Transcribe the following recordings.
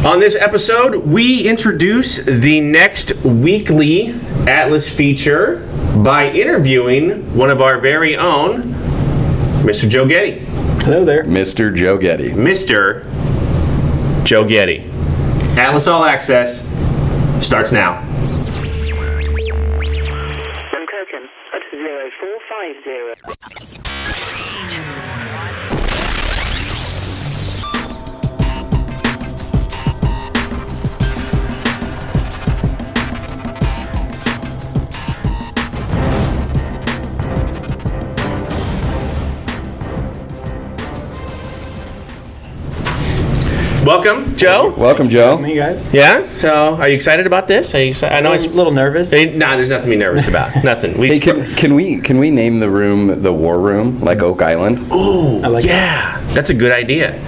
On this episode, we introduce the next weekly Atlas feature by interviewing one of our very own, Mr. Joe Getty. Hello there. Mr. Joe Getty. Mr. Joe Getty. Atlas All Access starts now. Kirkham at 0450. Welcome, Joe. Welcome, Joe. Hey guys. Yeah. So, are you excited about this? Are you excited? I know I'm a little nervous. Nah, there's nothing to be nervous about. Nothing. Hey, can we name the room the War Room, like Oak Island? Ooh, I like yeah. That's a good idea.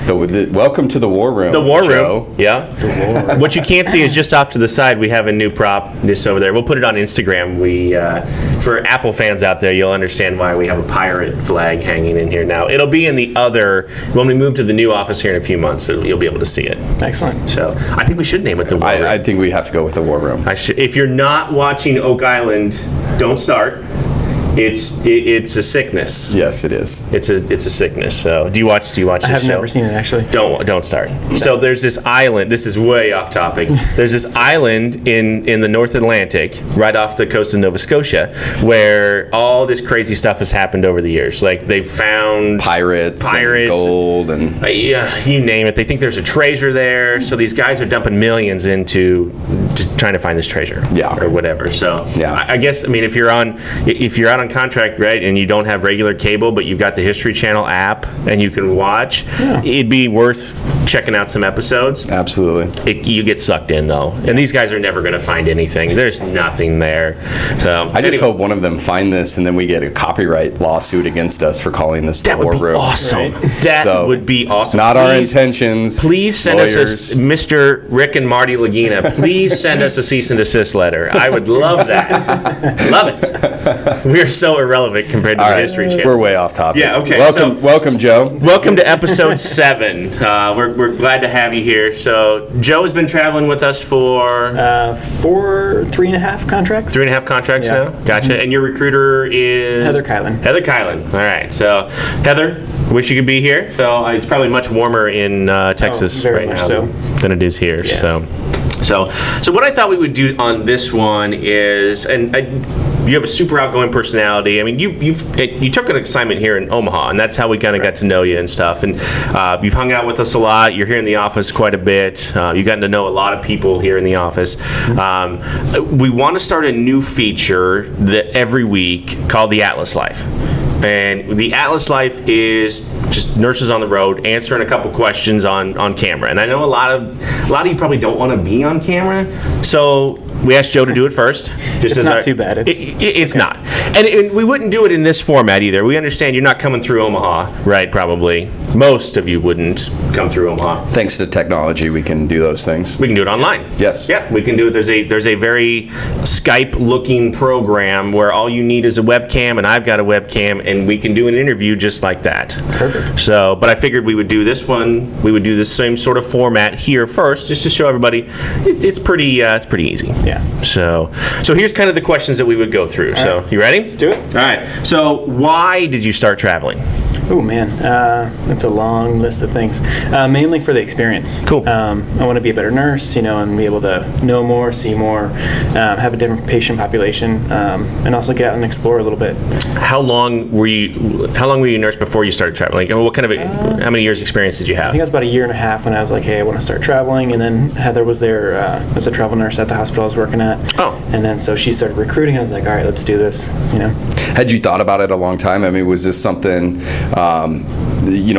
Welcome to the War Room. The War Joe. Room. Yeah. The War Room. What you can't see is just off to the side. We have a new prop just over there. We'll put it on Instagram. For Apple fans out there, you'll understand why we have a pirate flag hanging in here now. It'll be in the other when we move to the new office here in a few months. You'll be able to see it. Excellent. So I think we should name it the War Room. I think we have to go with the War Room. If you're not watching Oak Island, don't start. It's a sickness. Yes, it is. It's a sickness. So do you watch this show? I have never seen it actually. Don't start. So there's this island. This is way off topic. There's this island in the North Atlantic, right off the coast of Nova Scotia, where all this crazy stuff has happened over the years. Like they've found pirates and gold and yeah, you name it. They think there's a treasure there. So these guys are dumping millions into trying to find this treasure. Yeah. Or whatever. So yeah. I guess if you're out on contract, right, and you don't have regular cable, but you've got the History Channel app and you can watch, it'd be worth checking out some episodes. Absolutely. You get sucked in though, and these guys are never going to find anything. There's nothing there. So I just hope one of them find this, and then we get a copyright lawsuit against us for calling this the War Room. Awesome. Right? That would be awesome. Not our intentions. Please send us Mr. Rick and Marty Lagina. Please send us a cease and desist letter. I would love that. Love it. We're so irrelevant compared to the History Channel. We're way off topic. Yeah, okay. Welcome, Joe. Welcome to episode 7. We're glad to have you here. So Joe has been traveling with us for 3.5 contracts. 3.5 contracts now. Gotcha. And your recruiter is Heather Kylan. Heather Kylan. All right. So Heather, wish you could be here. So it's probably much warmer in Texas very right much now so. than it is here. Yes. So what I thought we would do on this one is, you have a super outgoing personality. I mean, you took an assignment here in Omaha, and that's how we kind of got to know you and stuff. And you've hung out with us a lot. You're here in the office quite a bit. You've gotten to know a lot of people here in the office. We want to start a new feature that every week called the Atlas Life. And the Atlas Life is just nurses on the road answering a couple questions on camera. And I know a lot of you probably don't want to be on camera, so we asked Joe to do it first. It's not too bad. It's not. And we wouldn't do it in this format either. We understand you're not coming through Omaha, right, probably. Most of you wouldn't come through Omaha. Thanks to technology, we can do those things. We can do it online. Yes. Yeah, we can do it. There's a very Skype-looking program where all you need is a webcam, and I've got a webcam, and we can do an interview just like that. Perfect. So, but I figured we would do this one. We would do the same sort of format here first, just to show everybody it's pretty easy. Yeah. So here's kind of the questions that we would go through. So, you ready? Let's do it. All right. So, why did you start traveling? Oh man, that's a long list of things. Mainly for the experience. Cool. I want to be a better nurse, and be able to know more, see more, have a different patient population, and also get out and explore a little bit. How long were you a nurse before you started traveling? Like, what kind of how many years experience did you have? I think it was about 1.5 years when I was like, hey, I want to start traveling, and then Heather was there as a travel nurse at the hospital I was working at. Oh. And then so she started recruiting. I was like, all right, let's do this. Had you thought about it a long time? I mean, was this something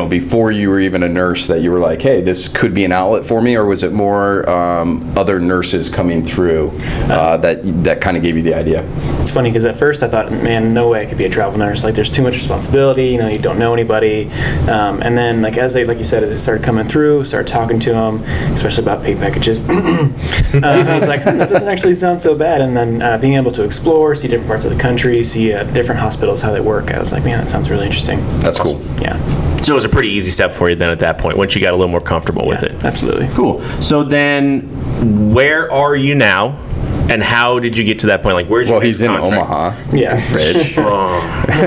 before you were even a nurse that you were like, hey, this could be an outlet for me, or was it more other nurses coming through that kind of gave you the idea? It's funny because at first I thought, man, no way I could be a travel nurse. Like, there's too much responsibility. You don't know anybody. And then, like you said, as they started coming through, started talking to them, especially about pay packages. I was like, that doesn't actually sound so bad. And then being able to explore, see different parts of the country, see different hospitals, how they work, I was like, man, that sounds really interesting. That's cool. Yeah. So it was a pretty easy step for you then at that point, once you got a little more comfortable with it. Absolutely. Cool. So then, where are you now, and how did you get to that point? Like, where's your Well, he's in contract? Omaha. Yeah. Rich.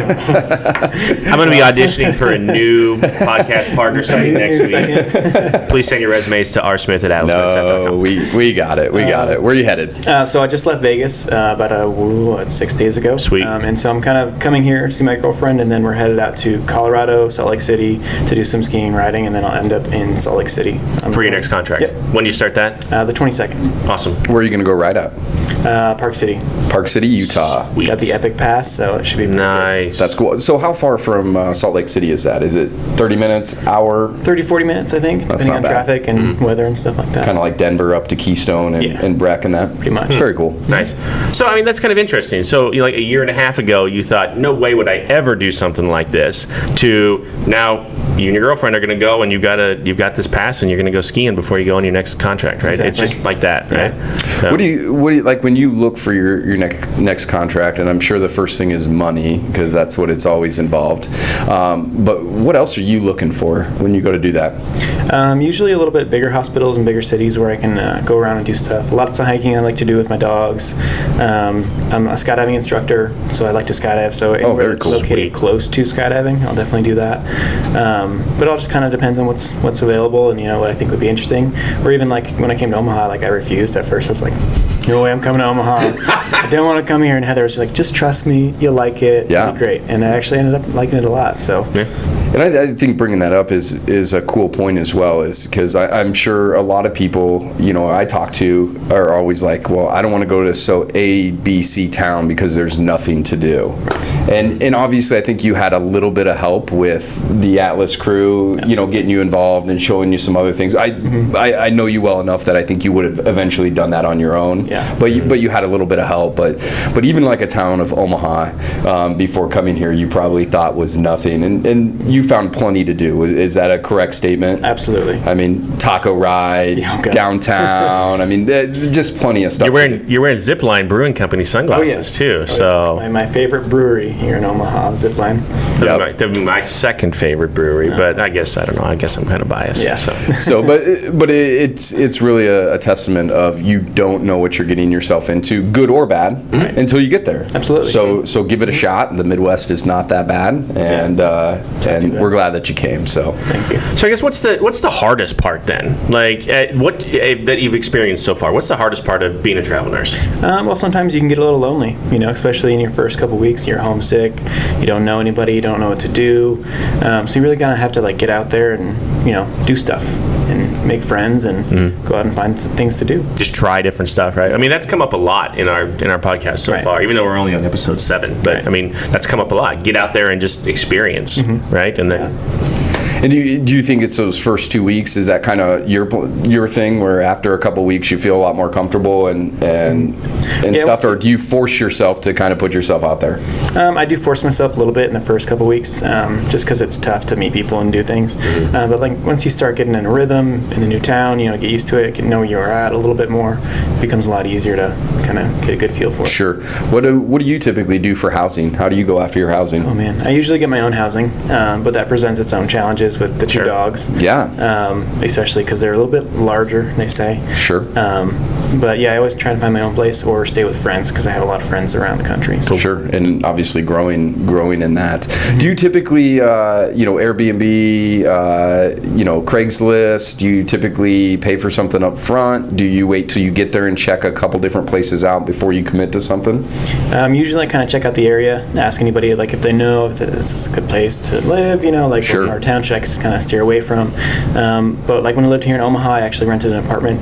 I'm going to be auditioning for a new podcast partner starting next week. Please send your resumes to rsmith@atlasmedstaff.com. No, we got it. We got it. Where are you headed? So I just left Vegas about 6 days ago. Sweet. And so I'm kind of coming here to see my girlfriend, and then we're headed out to Colorado, Salt Lake City to do some skiing riding, and then I'll end up in Salt Lake City. For your next contract. Yep. When do you start that? The 22nd. Awesome. Where are you going to go ride at? Park City. Park City, Utah. Sweet. Got the Epic Pass, so it should be pretty good. Nice. That's cool. So how far from Salt Lake City is that? Is it 30 minutes, hour? 30, 40 minutes, I think, depending not on bad. traffic and weather and stuff like that. Kind of like Denver up to Keystone and, Yeah. and Breck and that? Pretty much. Very cool. Nice. So, I mean, that's kind of interesting. So, like a year and a half ago, you thought, no way would I ever do something like this, to now you and your girlfriend are going to go and you've got this pass and you're going to go skiing before you go on your next contract, right? It's Exactly. just like that, right? So- What do you like when you look for your next contract? And I'm sure the first thing is money, because that's what it's always involved. But what else are you looking for when you go to do that? Usually a little bit bigger hospitals and bigger cities where I can go around and do stuff. Lots of hiking I like to do with my dogs. I'm a skydiving instructor, so I like to skydive. So anywhere very that's cool. located Sweet. close to skydiving, I'll definitely do that. But it all just kind of depends on what's available and what I think would be interesting. Or even like when I came to Omaha, like I refused at first. I was like, no way, I'm coming to Omaha. I don't want to come here. And Heather was like, just trust me, you'll like it. Yeah. It'll be great. And I actually ended up liking it a lot. So. Yeah. And I think bringing that up is a cool point as well, is because I'm sure a lot of people, I talk to are always like, well, I don't want to go to A, B, C town because there's nothing to do. And obviously I think you had a little bit of help with the Atlas crew, getting you involved and showing you some other things. I know you well enough that I think you would have eventually done that on your own. Yeah. But you had a little bit of help. But even like a town of Omaha, before coming here, you probably thought was nothing. And you found plenty to do. Is that a correct statement? Absolutely. I mean, taco ride, Yeah, okay. downtown. I mean, just plenty of stuff. You're to do. wearing Zipline Brewing Company sunglasses too. Oh, So yes. My favorite brewery here in Omaha, Zipline. Yep. that'd be my second favorite brewery, but I guess I don't know. I guess I'm kind of biased. Yeah. So. But it's really a testament of you don't know what you're getting yourself into, good or bad, until you get there. Absolutely. So give it a shot. The Midwest is not that bad, and bad. we're glad that you came. So Thank you. So I guess what's the hardest part then? Like that you've experienced so far? What's the hardest part of being a travel nurse? Well, sometimes you can get a little lonely, especially in your first couple weeks. You're homesick. You don't know anybody. You don't know what to do. So you really kind of have to get out there and do stuff and make friends and go out and find some things to do. Just try different stuff, right? I mean, that's come up a lot in our podcast so Right. far, even though we're only on episode 7. But Right. I mean, that's come up a lot. Get out there and just experience, right? And then. And do you think it's those first 2 weeks? Is that kind of your thing, where after a couple weeks you feel a lot more comfortable and stuff, or do you force yourself to kind of put yourself out there? I do force myself a little bit in the first couple weeks, just because it's tough to meet people and do things. But once you start getting in a rhythm in the new town, get used to it, get to know where you're at a little bit more, it becomes a lot easier to kind of get a good feel for it. Sure. What do you typically do for housing? How do you go after your housing? Oh man, I usually get my own housing, but that presents its own challenges with the two Sure. dogs. Yeah. Especially because they're a little bit larger, they say. Sure. But yeah, I always try to find my own place or stay with friends because I have a lot of friends around the country. So Sure, and obviously growing in that. Do you typically, Airbnb, Craigslist? Do you typically pay for something up front? Do you wait till you get there and check a couple different places out before you commit to something? usually I kind of check out the area, ask anybody if they know if this is a good place to live. Sure. Our town checks kind of steer away from. But when I lived here in Omaha, I actually rented an apartment,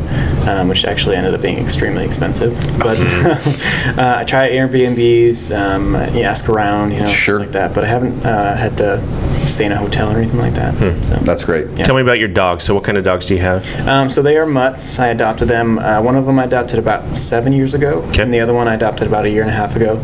which actually ended up being extremely expensive. But I try Airbnbs, ask around, Sure. stuff like that. But I haven't had to stay in a hotel or anything like that. So, That's great. Yeah. Tell me about your dogs. So what kind of dogs do you have? so they are mutts. I adopted them. One of them I adopted about 7 years ago, Okay. and the other one I adopted about a year and a half ago.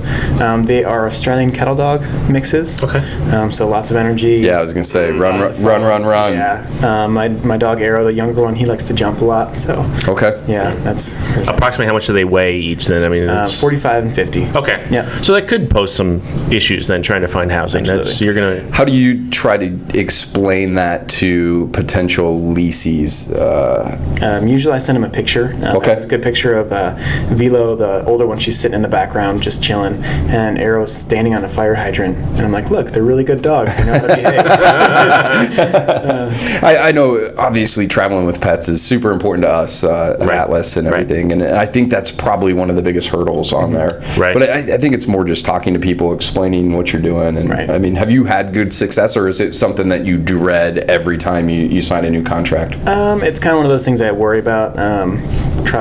They are Australian cattle dog mixes. Okay. So lots of energy. Yeah, I was gonna say run, Lots of run, fun. run, run. Yeah. My dog Arrow, the younger one, he likes to jump a lot. So Okay. yeah, that's Approximately how much do they weigh each then? I mean, it's 45 and 50. okay. Yeah. So that could pose some issues then trying to find housing. That's Absolutely. you're gonna. How do you try to explain that to potential leasees? Usually I send him a picture. Okay. It's a good picture of Velo, the older one. She's sitting in the background just chilling, and Arrow's standing on a fire hydrant. And I'm like, look, they're really good dogs. They know how to behave. I know, obviously, traveling with pets is super important to us at Right. Atlas and Right. everything, and I think that's probably one of the biggest hurdles on there. Right. But I think it's more just talking to people, explaining what you're doing, and Right. I mean, have you had good success, or is it something that you dread every time you sign a new contract? It's kind of one of those things I worry about.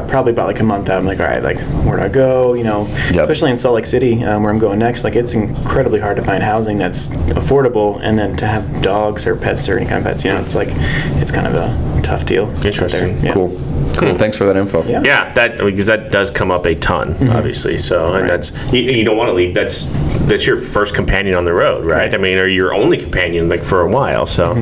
Probably about like a month out, I'm like, all right, like where do I go? You know, Yep. especially in Salt Lake City, where I'm going next. Like it's incredibly hard to find housing that's affordable, and then to have dogs or pets or any kind of pets. You know, it's like it's kind of a tough deal. out there. Interesting. Yeah. Cool. Thanks for that info. Yeah. Yeah, that because that does come up a ton, obviously. So, and that's you don't want to leave. That's your first companion on the road, right? I mean, or your only companion like for a while. So,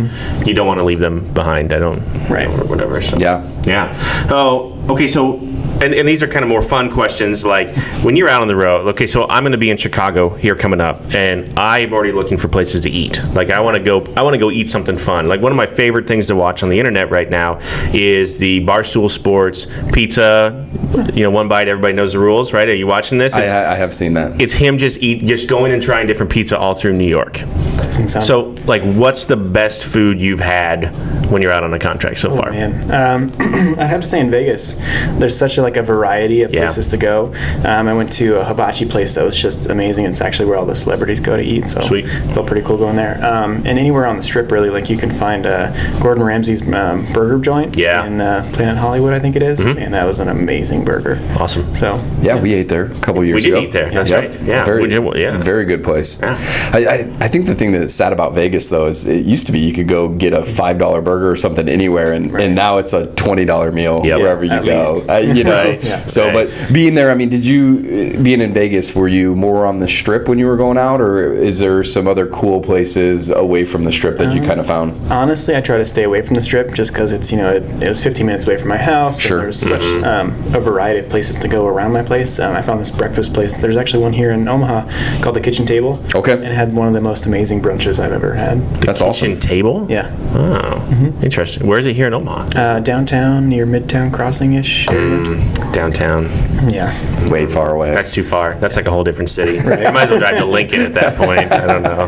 you don't want to leave them behind. I don't, Right. or whatever. So. Yeah. Yeah. Oh, okay. So, and these are kind of more fun questions. Like when you're out on the road. Okay, so I'm going to be in Chicago here coming up, and I'm already looking for places to eat. Like I want to go eat something fun. Like one of my favorite things to watch on the internet right now is the Barstool Sports pizza. You know, one bite, everybody knows the rules, right? Are you watching this? I have seen that. It's him just going and trying different pizza all through New York. Doesn't sound So, like, what's the best food you've had when you're out on a contract so far? Man, I'd have to say in Vegas, there's such a variety of Yeah. places to go. I went to a hibachi place that was just amazing. It's actually where all the celebrities go to eat, so Sweet. felt pretty cool going there. And anywhere on the Strip, really, like you can find Gordon Ramsay's burger joint Yeah. in Planet Hollywood, I think it is, and that was an amazing burger. Awesome. So Yeah, we ate there a couple years did ago. eat there. That's Yep. right. Yeah. Very, We did, yeah. very good place. Yeah. I think the thing that's sad about Vegas, though, is it used to be you could go get a $5 burger or something anywhere, and now it's a $20 meal Yep. wherever you At go. least. You know, Right. Yeah. so Right. but being there, I mean, did you being in Vegas? Were you more on the Strip when you were going out, or is there some other cool places away from the Strip that you kind of found? honestly, I try to stay away from the Strip just because it's it was 15 minutes away from my house. Sure. And there's such a variety of places to go around my place. I found this breakfast place. There's actually one here in Omaha called the Kitchen Table. Okay. And it had one of the most amazing brunches I've ever had. That's awesome. Kitchen table? Yeah. Oh, interesting. Where is it here in Omaha? Downtown near Midtown Crossing-ish area. Downtown. Yeah. Way far away. That's too far. That's like a whole different city. You might as well drive to Lincoln at that point. I don't know.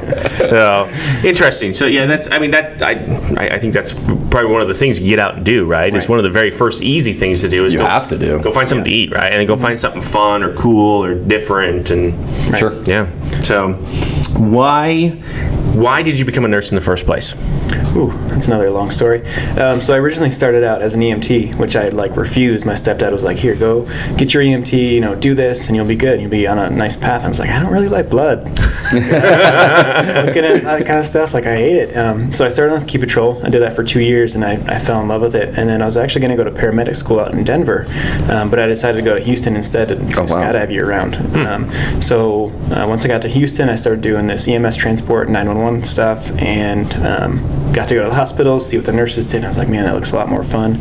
So, interesting. So yeah, I think that's probably one of the things you get out and do, right? It's one of the very first easy things to do is You have to do. Go find something to eat, right? And then go find something fun or cool or different and Sure. yeah. So why did you become a nurse in the first place? Ooh, that's another long story. So I originally started out as an EMT, which I refused. My stepdad was like, "Here, go get your EMT. Do this, and you'll be good. You'll be on a nice path." I was like, "I don't really like blood." Looking at that kind of stuff, I hate it. So I started on ski patrol. I did that for 2 years, and I fell in love with it. And then I was actually going to go to paramedic school out in Denver, but I decided to go to Houston instead to skydive year round. So once I got to Houston, I started doing this EMS transport, 911 stuff, and got to go to the hospitals, see what the nurses did. And I was like, man, that looks a lot more fun.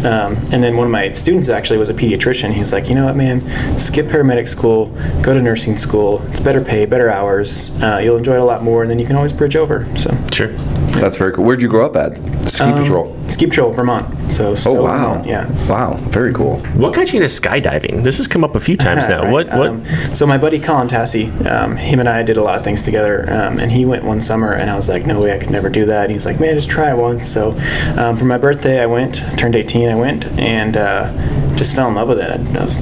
And then one of my students actually was a pediatrician. He's like, you know what, man, skip paramedic school, go to nursing school. It's better pay, better hours. You'll enjoy it a lot more, and then you can always bridge over. So Sure. That's very cool. Where'd you grow up at? Ski patrol. Ski patrol, Vermont. So Oh Stowe, wow. Vermont, yeah. Wow. Very cool. What got you into skydiving? This has come up a few times now. Right. What? So my buddy Colin Tassi, him and I did a lot of things together, and he went one summer, and I was like, no way, I could never do that. He's like, man, just try it once. So for my birthday, I went, turned 18, I went, and just fell in love with it.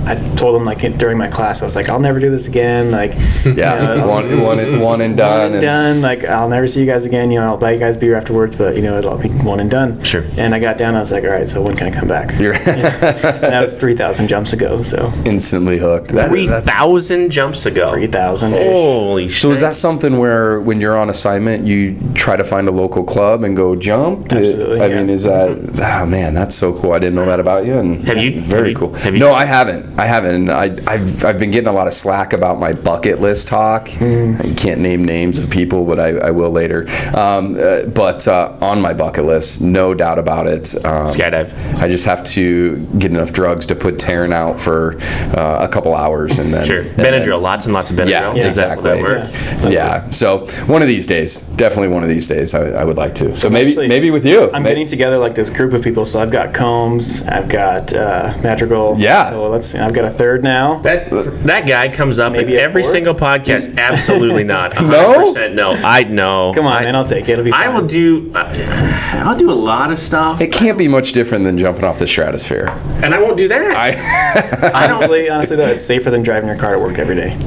I told him like during my class, I was like, I'll never do this again. Like, Yeah, one and done. One and done. Like, I'll never see you guys again. I'll buy you guys beer afterwards, but it'll be one and done. Sure. And I got down. I was like, all right, so when can I come back? You're And that was 3,000 jumps ago. So instantly hooked. 3,000 jumps ago. 3,000. Holy shit. So is that something where when you're on assignment, you try to find a local club and go jump? Absolutely, I yeah. mean, is that, oh man, that's so cool. I didn't know that about you. And Have you- Very have you- cool. have you- No, I haven't. I've been getting a lot of slack about my bucket list talk. I can't name names of people, but I will later. But on my bucket list, no doubt about it. Skydive. I just have to get enough drugs to put Taryn out for a couple hours and then. Sure. and then- Benadryl. Lots and lots of Benadryl. Yeah, Is that- will exactly. that work? Yeah. So one of these days, definitely one of these days, I would like to. So actually, maybe with you. I'm getting together like this group of people. So I've got Combs, I've got Madrigal. Yeah. So let's see. I've got a third now. That guy comes up Maybe in a every fourth? single podcast. Absolutely not. 100% No? no. I know. Come on, man. I'll take it. It'll be I fine. will do. I'll do a lot of stuff, It can't be much different than jumping off the stratosphere. and I won't do that. I don't. Honestly, though, it's safer than driving your car to work every day.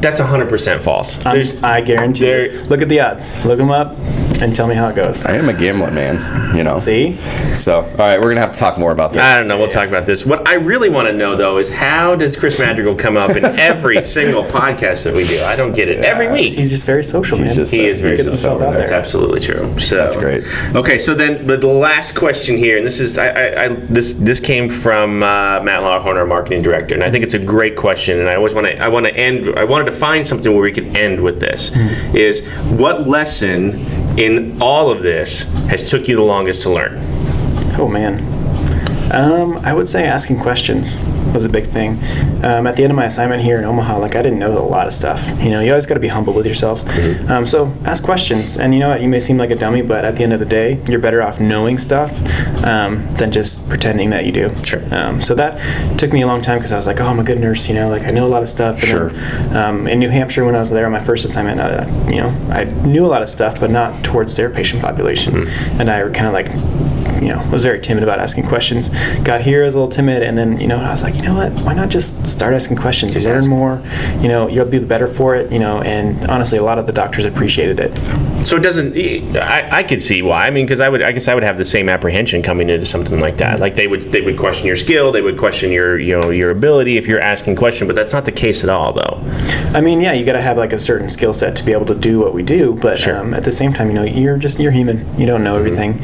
That's 100% false. I guarantee you. Look at the odds. Look them up and tell me how it goes. I am a gambling man, See? So, all right, we're going to have to talk more about this. I don't know. We'll talk about this. What I really want to know, though, is how does Chris Madrigal come up in every single podcast that we do? I don't get it. Every week. He's just very social, man. just- He is very gets himself out That's there. absolutely true. So That's great. Okay, so then, but the last question here, and this is this came from Matt Lawhorn, our marketing director, and I think it's a great question. And I wanted to find something where we could end with this. Is what lesson in all of this has took you the longest to learn? Oh, man. I would say asking questions was a big thing. At the end of my assignment here in Omaha, I didn't know a lot of stuff. You always got to be humble with yourself. So ask questions. And you know what? You may seem like a dummy, but at the end of the day, you're better off knowing stuff than just pretending that you do. Sure. So that took me a long time because I was like, oh, I'm a good nurse. I know a lot of stuff. And Sure. then, in New Hampshire, when I was there on my first assignment, I knew a lot of stuff, but not towards their patient population. And I kind of was very timid about asking questions. Got here, I was a little timid, and then, I was like, you know what? Why not just start asking questions? Just Learn ask. more. You'll be the better for it. And honestly, a lot of the doctors appreciated it. So it doesn't. I could see why. I mean, because I guess I would have the same apprehension coming into something like that. Like they would question your skill, they would question your ability if you're asking questions. But that's not the case at all, though. I mean, yeah, you got to have a certain skill set to be able to do what we do. But Sure. At the same time, you're human. You don't know everything.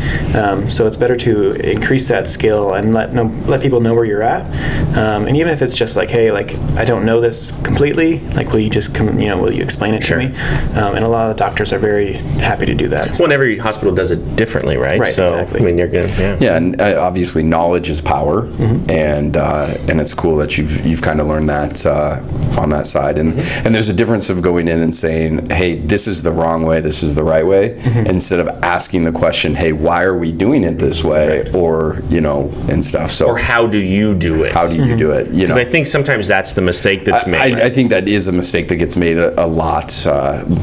So it's better to increase that skill and let people know where you're at. And even if it's just hey, I don't know this completely. Will you just come? Will you explain it Sure. to me? And a lot of the doctors are very happy to do that. Well, and every hospital does it differently, right? Right, So exactly. I mean, you're gonna. Yeah. Yeah, and obviously knowledge is power, and it's cool that you've kind of learned that on that side. And there's a difference of going in and saying, hey, this is the wrong way, this is the right way, instead of asking the question, hey, why are we doing it this way, or and stuff. So Or how do you do it? how do you do it? Because I think sometimes that's the mistake that's made. I think that is a mistake that gets made a lot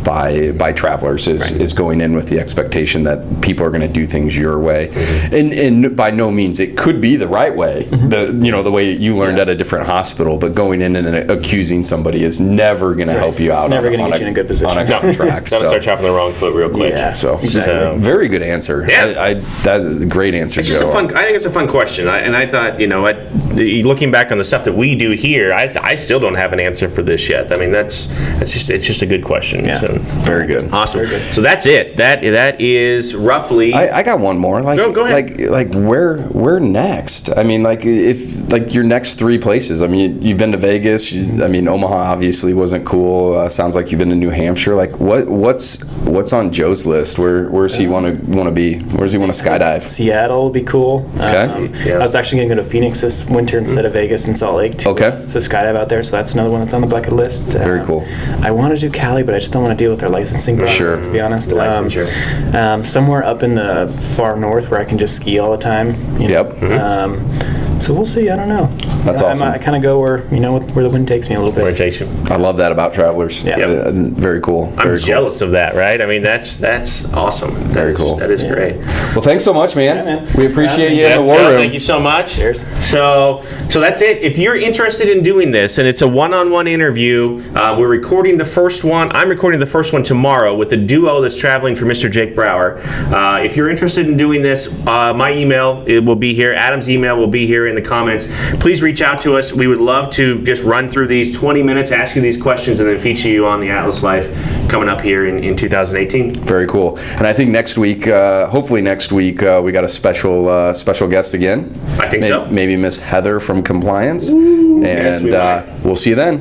by travelers is going in with the expectation that people are going to do things your way, and by no means it could be the right way, the way you learned at a different hospital, but going in and accusing somebody is never going to help you out. It's never on going to get you in a good position. on a contract. That'll So, start you off on the wrong foot real quick. Yeah. so Exactly. very good answer. Yeah. That's a great answer, It's just Joe. I think it's a fun question. I thought, looking back on the stuff that we do here, I still don't have an answer for this yet. I mean, it's just a good question. Yeah. So, Very good. awesome. So that's it. That is roughly. I got one more. Go ahead. Like where next? I mean, if your next three places. I mean, you've been to Vegas. Omaha obviously wasn't cool. Sounds like you've been to New Hampshire. What's on Joe's list? Where does he want to be? Where does he want to skydive? Seattle would be cool. Okay. Yeah. I was actually going to go to Phoenix this winter instead of Vegas and Salt Lake to skydive out there, so that's another one that's on the bucket list. Very cool. I want to do Cali, but I just don't want to deal with their licensing process, Sure. to be honest. Licensure. Somewhere up in the far north where I can just ski all the time. Yep. So we'll see. I don't know. That's awesome. I kind of go where where the wind takes me a little bit. Orientation. I love that about travelers. Yeah. Yep. Very cool. I'm Very cool. jealous of that, right? I mean, that's awesome. Very cool. That is great. Well, thanks so much, man. Yeah, man. We appreciate you Yeah, in the war Joe, room. thank you so much. Cheers. So that's it. If you're interested in doing this, and it's a one-on-one interview, we're recording the first one. I'm recording the first one tomorrow with the duo that's traveling for Mr. Jake Brower. If you're interested in doing this, my email it will be here. Adam's email will be here in the comments. Please reach out to us. We would love to just run through these 20 minutes, ask you these questions, and then feature you on the Atlas Life coming up here in 2018. Very cool. And I think next week, hopefully next week, we got a special guest again. I think so. Maybe Miss Heather from Compliance. Yes, we And might. we'll see you then.